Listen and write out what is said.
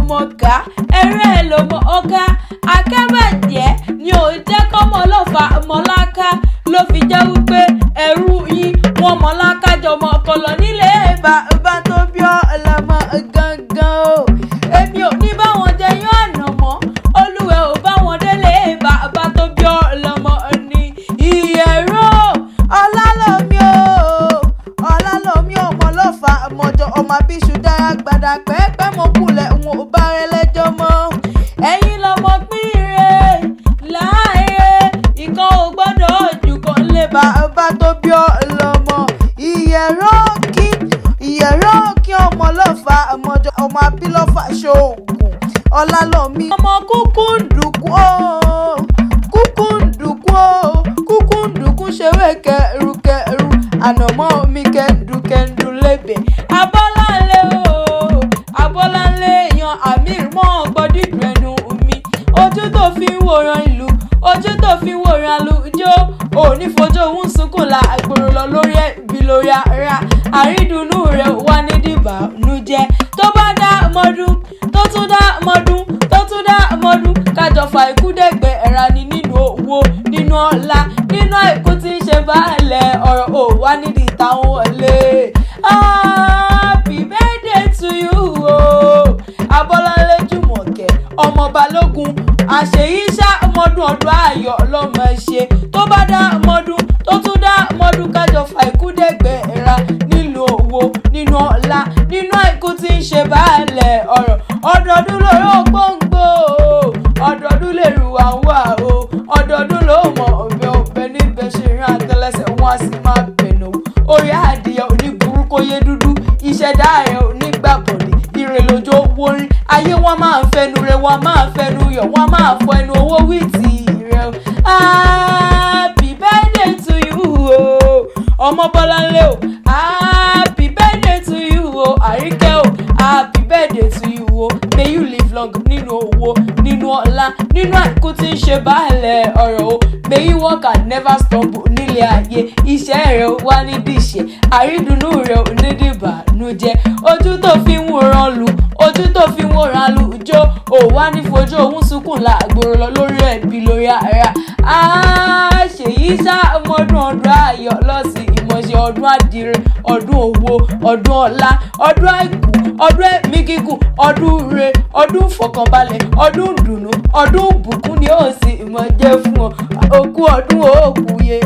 mọ̀ká ẹ̀rẹ́ ló mọ ọ̀ká akẹ́bàjẹ́ ni ò jẹ́ kọ́mọ lọ́fà mọ́láká ló fi jẹ́ wípé ẹrú yín wọn mọ́láká jọmọ ọkọlọ nílé bàbá tó bí ọlọmọ gangan o èmi ò ní báwọn jẹ yán ànàmọ́ olúwẹ̀ ò báwọn délé bàbá tó bí ọlọmọ ní ìyẹ̀rọ ọlálọ́mí ọmọ lọ́fà mọ́jọ ọmọ abíṣu dára gbàdá pẹ́ẹ́pẹ́ mọ́ kulẹ̀ wọn ò bá rẹ lẹ́jọ́ mọ́ ẹ̀yin lọ́mọ pínre láàyè ìkan ò gbọ́dọ̀ jù kan lé bàbá tó bí ọlọmọ ìyẹ̀rọ kí ọmọ lọ́fà mọ́jọ ọmọ abílọ́fà ṣoògùn ọlálọ́mí ọmọ kúkúndùkú ṣeré kẹrùkẹrù ànàmọ́ mi kẹ́ndùkẹ́ndù lébè abọ́láńlé yan àmì mọ́ gbọ́dídùn ẹnu mi ojú tó fi ń wòran ìlú ojú tó fi ń wòran àlùjọ òní fojú òun sunkún la àgbòrò lọ lórí ẹbí lórí ara àrídùnnú rẹ wà ní dìbànújẹ́ tó bá dá mọ́dún tó tún dá mọ́dún kájọ fa ikú dẹ̀gbẹ́ ẹ̀ra ni nínú owó nínú ọlá nínú àìkú tí ń ṣe baálẹ̀ ọ̀rọ̀ ò wá nídìí táwọn wọlé. Happy birthday to you o Abọ́láńlé Jùmọ̀kẹ́ ọmọ Balógun àṣeyí ṣá mọ́dún ọdún ayọ̀ ọlọ́mọ ṣe tó bá dá mọ́dún tó tún dá mọ́dún kájọ fa ikú dẹ̀gbẹ́ ẹ̀ra nínú owó nínú ọlá nínú àìkú tí ń ṣe baálẹ̀ ọ̀rọ̀ ọdọọdún lóró gbòǹgbò ọdọọdún lè rù wá wà o ọdọọdún ló mọ ọbẹ̀ níbẹ̀ ṣe rán àtẹlẹsẹ̀ wọn a sì máa bẹ̀nà orí adìyẹ oníburúkú yé dúdú ìṣẹ̀dá ẹ̀ onígbàbọ̀dé ire lójó wórí ayé wọn máa ń fẹnu rẹ wọn máa ń fẹnu yọ wọn máa fọ ẹnu owó wíìtì rẹ o. Happy birthday to you o ọmọ Bọ́láńlé o happy birthday to you o Àríkẹ́ o happy birthday to you o may you live long nínú owó nínú ọlá nínú àìkú tí ń ṣe baálẹ̀ ọ̀rọ̀ o may you work and never stumble nílé ayé iṣẹ́ rẹ̀ wá nídìí ìṣe àrídùnnú rẹ̀ onídìbànújẹ́ ojú tó fi ń wòran lu ojú tó fi ń wòran lu jó ò wá ní fojú òun sunkún la àgbòrò lọ lórí ẹbí lórí ara ṣèyí ṣá ọmọdún ọdún ayọ̀ lọ́sìn ìmọ̀ṣẹ́ ọdún àdìrẹ ọdún owó ọdún ọlá ọdún àìkú ọdún ẹ̀mí gígùn ọdún re ọdún ìfọ̀kànbalẹ̀ ọdún ìdùnnú ọdún ìbùkún ni ó sì ìmọ̀ jẹ́ fún ọ òkú ọdún òkú yẹ.